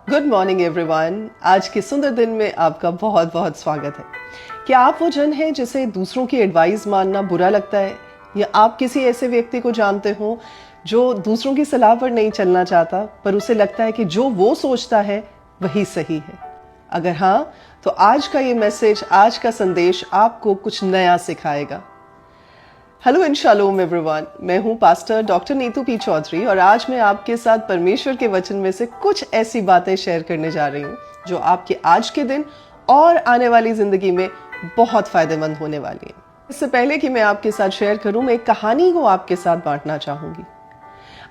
Good morning everyone. आज के सुंदर दिन में आपका बहुत बहुत स्वागत है। क्या आप वो जन हैं जिसे दूसरों की एडवाइस मानना बुरा लगता है, या आप किसी ऐसे व्यक्ति को जानते हो जो दूसरों की सलाह पर नहीं चलना चाहता, पर उसे लगता है कि जो वो सोचता है वही सही है? अगर हाँ, तो आज का ये मैसेज, आज का संदेश आपको कुछ नया सिखाएगा। हेलो एंड शालोम एवरीवन, मैं हूं pastor doctor Neetu P Chaudhary और आज मैं आपके साथ परमेश्वर के वचन में से कुछ ऐसी बातें शेयर करने जा रही हूं जो आपके आज के दिन और आने वाली जिंदगी में बहुत फायदेमंद होने वाली है। इससे पहले कि मैं आपके साथ शेयर करूं, मैं एक कहानी को आपके साथ बांटना चाहूंगी।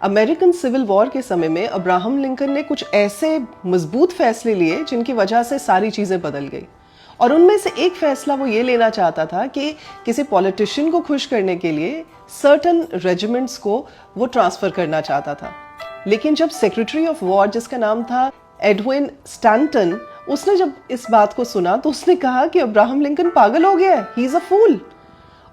अमेरिकन सिविल वॉर के समय में अब्राहम लिंकन ने कुछ ऐसे मजबूत फैसले लिए जिनकी वजह से सारी चीजें बदल गई। और उनमें से एक फैसला वो ये लेना चाहता था कि किसी पॉलिटिशियन को खुश करने के लिए सर्टन रेजिमेंट्स को वो ट्रांसफर करना चाहता था। लेकिन जब सेक्रेटरी ऑफ वॉर, जिसका नाम था एडविन स्टैंटन, उसने जब इस बात को सुना तो उसने कहा कि अब्राहम लिंकन पागल हो गया है, ही इज अ फूल।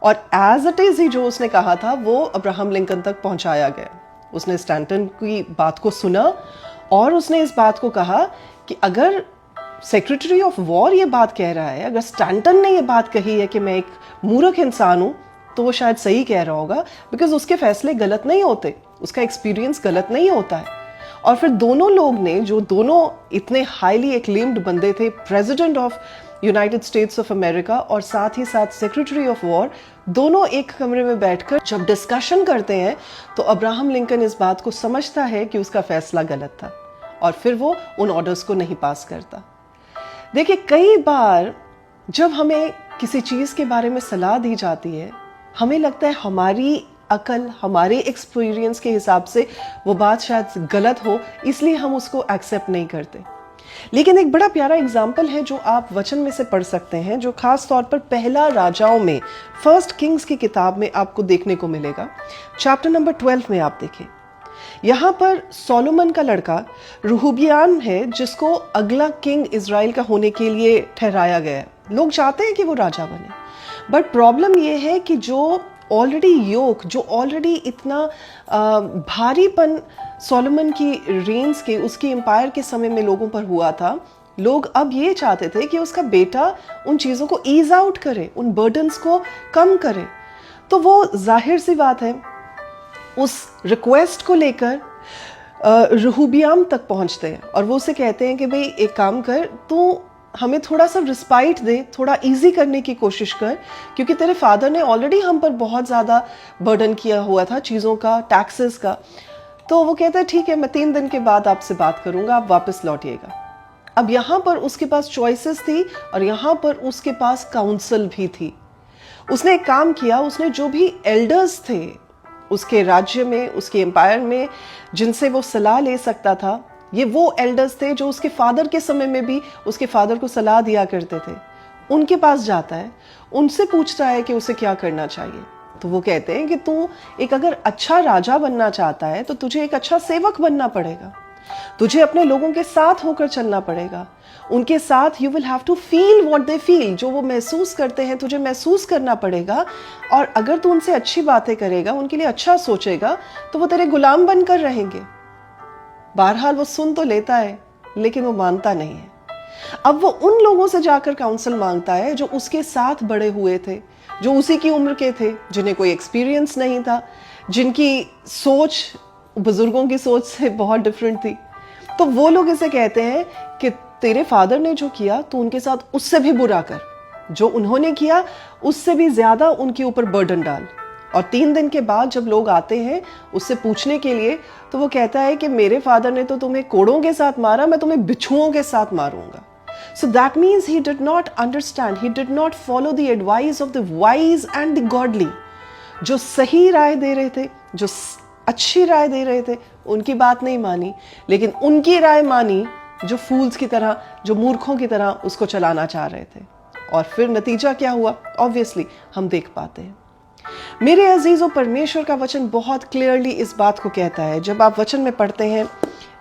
और एज इट इज ही जो उसने कहा था वो अब्राहम लिंकन तक पहुंचाया गया। उसने स्टैंटन की बात को सुना और उसने इस बात को कहा कि अगर सेक्रेटरी ऑफ वॉर ये बात कह रहा है, अगर स्टैंटन ने ये बात कही है कि मैं एक मूर्ख इंसान हूं, तो वो शायद सही कह रहा होगा, बिकॉज उसके फैसले गलत नहीं होते, उसका एक्सपीरियंस गलत नहीं होता है। और फिर दोनों लोग ने, जो दोनों इतने हाईली एक्लेम्ड बंदे थे, president of United states of America और साथ ही साथ सेक्रेटरी ऑफ वॉर, दोनों एक कमरे में बैठकर जब डिस्कशन करते हैं तो अब्राहम लिंकन इस बात को समझता है कि उसका फैसला गलत था और फिर वो उन ऑर्डर्स को नहीं पास करता। देखिए, कई बार जब हमें किसी चीज के बारे में सलाह दी जाती है, हमें लगता है हमारी अकल, हमारे एक्सपीरियंस के हिसाब से वो बात शायद गलत हो, इसलिए हम उसको एक्सेप्ट नहीं करते। लेकिन एक बड़ा प्यारा एग्जाम्पल है जो आप वचन में से पढ़ सकते हैं, जो खास तौर पर पहला राजाओं में, फर्स्ट किंग्स की किताब में आपको देखने को मिलेगा। चैप्टर नंबर 12 में आप देखें, यहाँ पर सोलोमन का लड़का रहूबियाम है, जिसको अगला किंग इजराइल का होने के लिए ठहराया गया है। लोग चाहते हैं कि वो राजा बने, बट प्रॉब्लम ये है कि जो ऑलरेडी इतना भारीपन सोलोमन की रेंस के, उसकी एम्पायर के समय में लोगों पर हुआ था, लोग अब ये चाहते थे कि उसका बेटा उन चीज़ों को ईज आउट करे, उन बर्डन्स को कम करे। तो वो जाहिर सी बात है, उस रिक्वेस्ट को लेकर रहूबियाम तक पहुंचते हैं और वो उसे कहते हैं कि भाई एक काम कर, तू हमें थोड़ा सा रिस्पाइट दे, थोड़ा इजी करने की कोशिश कर, क्योंकि तेरे फादर ने ऑलरेडी हम पर बहुत ज़्यादा बर्डन किया हुआ था चीज़ों का, टैक्सेस का। तो वो कहता है ठीक है, मैं 3 दिन के बाद आपसे बात करूँगा, आप वापस लौटिएगा। अब यहाँ पर उसके पास चॉइसेस थी और यहाँ पर उसके पास काउंसिल भी थी। उसने एक काम किया, उसने जो भी एल्डर्स थे उसके राज्य में, उसके एम्पायर में, जिनसे वो सलाह ले सकता था, ये वो एल्डर्स थे जो उसके फादर के समय में भी उसके फादर को सलाह दिया करते थे। उनके पास जाता है, उनसे पूछता है कि उसे क्या करना चाहिए। तो वो कहते हैं कि तू एक अगर अच्छा राजा बनना चाहता है तो तुझे एक अच्छा सेवक बनना पड़ेगा, तुझे अपने लोगों के साथ होकर चलना पड़ेगा, उनके साथ you will have to feel what they feel, जो वो महसूस करते हैं तुझे महसूस करना पड़ेगा। और अगर तू उनसे अच्छी बातें करेगा, उनके लिए अच्छा सोचेगा, तो वो तेरे गुलाम बनकर रहेंगे। बहरहाल वो सुन तो लेता है, लेकिन वो मानता नहीं है। अब वो उन लोगों से जाकर काउंसिल मांगता है जो उसके साथ बड़े हुए थे, जो उसी की उम्र के थे, जिन्हें कोई एक्सपीरियंस नहीं था, जिनकी सोच बुजुर्गों की सोच से बहुत डिफरेंट थी। तो वो लोग इसे कहते हैं कि तेरे फादर ने जो किया तू उनके साथ उससे भी बुरा कर, जो उन्होंने किया उससे भी ज्यादा उनके ऊपर बर्डन डाल। और 3 दिन के बाद जब लोग आते हैं उससे पूछने के लिए, तो वो कहता है कि मेरे फादर ने तो तुम्हें कोड़ों के साथ मारा, मैं तुम्हें बिच्छुओं के साथ मारूंगा। So that means he did not understand, he did not follow the advice of the wise and the godly. जो सही राय दे रहे थे, जो अच्छी राय दे रहे थे, उनकी बात नहीं मानी, लेकिन उनकी राय मानी जो फूल्स की तरह, जो मूर्खों की तरह उसको चलाना चाह रहे थे। और फिर नतीजा क्या हुआ, ऑब्वियसली हम देख पाते हैं। मेरे अजीजों, परमेश्वर का वचन बहुत क्लियरली इस बात को कहता है। जब आप वचन में पढ़ते हैं,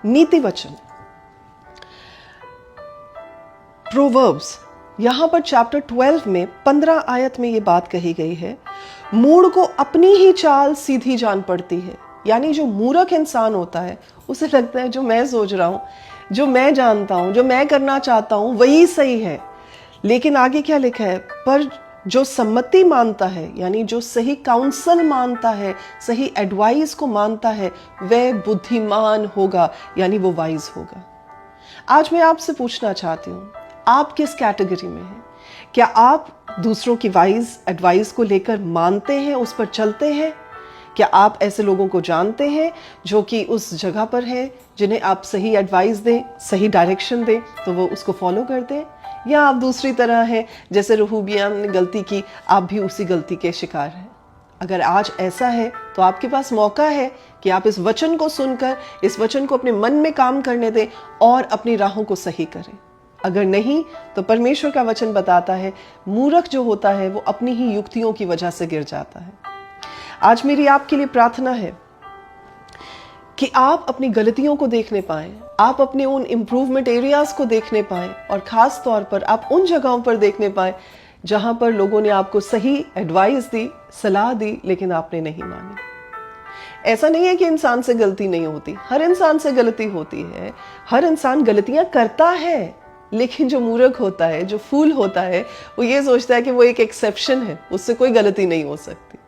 नीति वचन, प्रोवर्ब्स, यहां पर चैप्टर 12 में 15 आयत में ये बात कही गई है, मूढ़ को अपनी ही चाल सीधी जान पड़ती है। यानी जो मूर्ख इंसान होता है उसे लगता है जो मैं सोच रहा हूं जो मैं जानता हूं, जो मैं करना चाहता हूं वही सही है। लेकिन आगे क्या लिखा है, पर जो सम्मति मानता है, यानी जो सही काउंसल मानता है, सही एडवाइस को मानता है, वह बुद्धिमान होगा, यानी वो वाइज होगा। आज मैं आपसे पूछना चाहती हूँ, आप किस कैटेगरी में हैं? क्या आप दूसरों की वाइज एडवाइस को लेकर मानते हैं, उस पर चलते हैं? क्या आप ऐसे लोगों को जानते हैं जो कि उस जगह पर हैं, जिन्हें आप सही एडवाइस दें, सही डायरेक्शन दें तो वो उसको फॉलो करते हैं? या आप दूसरी तरह हैं, जैसे रहूबियाम ने गलती की, आप भी उसी गलती के शिकार हैं? अगर आज ऐसा है तो आपके पास मौका है कि आप इस वचन को सुनकर, इस वचन को अपने मन में काम करने दें और अपनी राहों को सही करें। अगर नहीं तो परमेश्वर का वचन बताता है, मूर्ख जो होता है वो अपनी ही युक्तियों की वजह से गिर जाता है। आज मेरी आपके लिए प्रार्थना है कि आप अपनी गलतियों को देखने पाएं, आप अपने उन इम्प्रूवमेंट एरियाज को देखने पाएं और खास तौर पर आप उन जगहों पर देखने पाएं जहां पर लोगों ने आपको सही एडवाइस दी, सलाह दी, लेकिन आपने नहीं मानी। ऐसा नहीं है कि इंसान से गलती नहीं होती, हर इंसान से गलती होती है, हर इंसान गलतियां करता है। लेकिन जो मूर्ख होता है, जो फूल होता है, वो ये सोचता है कि वो एक एक्सेप्शन है, उससे कोई गलती नहीं हो सकती।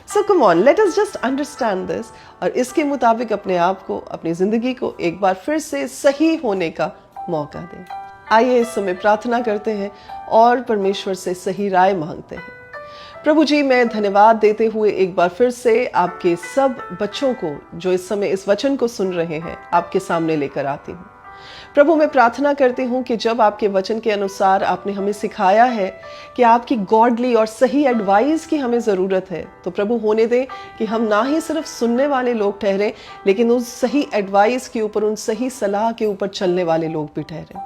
So come on, let us just understand this और इसके मुताबिक अपने आप को, अपनी जिंदगी को एक बार फिर से सही होने का मौका दें। आइए इस समय प्रार्थना करते हैं और परमेश्वर से सही राय मांगते हैं। प्रभु जी, मैं धन्यवाद देते हुए एक बार फिर से आपके सब बच्चों को जो इस समय इस वचन को सुन रहे हैं, आपके सामने लेकर आती हूँ। प्रभु, मैं प्रार्थना करती हूँ कि जब आपके वचन के अनुसार आपने हमें सिखाया है कि आपकी गॉडली और सही एडवाइस की हमें ज़रूरत है, तो प्रभु होने दें कि हम ना ही सिर्फ सुनने वाले लोग ठहरें, लेकिन उस सही एडवाइस के ऊपर, उन सही सलाह के ऊपर चलने वाले लोग भी ठहरें।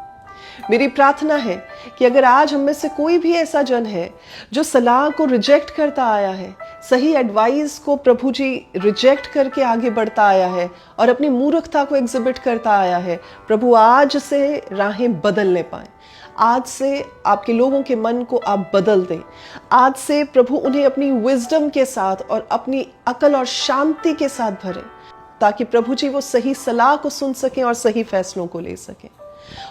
मेरी प्रार्थना है कि अगर आज हम में से कोई भी ऐसा जन है जो सलाह को रिजेक्ट करता आया है, सही एडवाइस को प्रभु जी रिजेक्ट करके आगे बढ़ता आया है और अपनी मूर्खता को एग्जिबिट करता आया है, प्रभु आज से राहें बदलने पाए। आज से आपके लोगों के मन को आप बदल दें। आज से प्रभु उन्हें अपनी विजडम के साथ और अपनी अकल और शांति के साथ भरें, ताकि प्रभु जी वो सही सलाह को सुन सकें और सही फैसलों को ले सकें।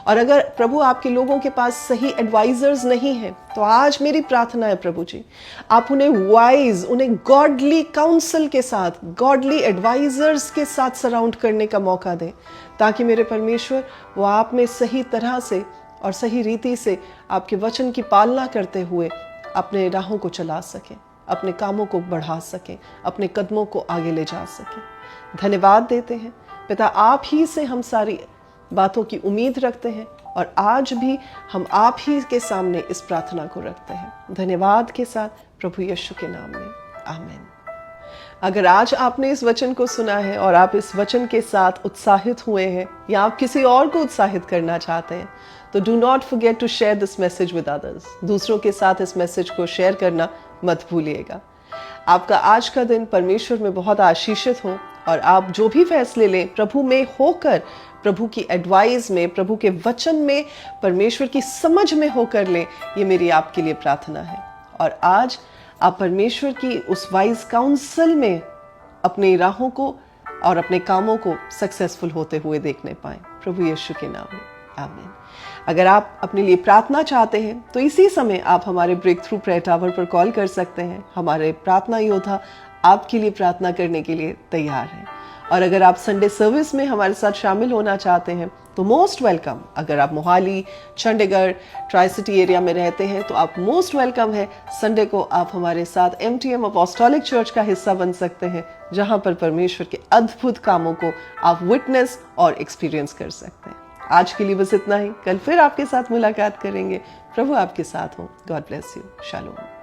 और अगर प्रभु आपके लोगों के पास सही एडवाइजर्स नहीं हैं, तो आज मेरी प्रार्थना है प्रभु जी, आप उन्हें वाइज, उन्हें गॉडली काउंसिल के साथ, गॉडली एडवाइजर्स के साथ सराउंड करने का मौका दें, ताकि मेरे परमेश्वर वो आप में सही तरह से और सही रीति से आपके वचन की पालना करते हुए अपने राहों को चला सकें, अपने कामों को बढ़ा सकें, अपने कदमों को आगे ले जा सकें। धन्यवाद देते हैं पिता, आप ही से हम सारी बातों की उम्मीद रखते हैं और आज भी हम आप ही के सामने इस प्रार्थना को रखते हैं, धन्यवाद के साथ प्रभु यीशु के नाम में, आमीन। अगर आज आपने इस वचन को सुना है और आप इस वचन के साथ उत्साहित हुए हैं या आप किसी और को उत्साहित करना चाहते हैं, तो do not forget to share this message with others. दूसरों के साथ इस मैसेज को शेयर करना मत भूलिएगा। आपका आज का दिन परमेश्वर में बहुत आशीषित हो और आप जो भी फैसले लें प्रभु में होकर, प्रभु की एडवाइस में, प्रभु के वचन में, परमेश्वर की समझ में होकर लें, ये मेरी आपके लिए प्रार्थना है। और आज आप परमेश्वर की उस वाइज काउंसिल में अपनी राहों को और अपने कामों को सक्सेसफुल होते हुए देखने पाएं, प्रभु यीशु के नाम में, आमीन। अगर आप अपने लिए प्रार्थना चाहते हैं तो इसी समय आप हमारे ब्रेक थ्रू प्रेयर टावर पर कॉल कर सकते हैं। हमारे प्रार्थना योद्धा आपके लिए प्रार्थना करने के लिए तैयार हैं। और अगर आप संडे सर्विस में हमारे साथ शामिल होना चाहते हैं तो मोस्ट वेलकम। अगर आप Mohali, Chandigarh, tri city area में रहते हैं तो आप मोस्ट वेलकम है। संडे को आप हमारे साथ MTM अपोस्टोलिक चर्च का हिस्सा बन सकते हैं, जहां पर परमेश्वर के अद्भुत कामों को आप विटनेस और एक्सपीरियंस कर सकते हैं। आज के लिए बस इतना ही। कल फिर आपके साथ मुलाकात करेंगे। प्रभु आपके साथ हो। God bless you. शालोम।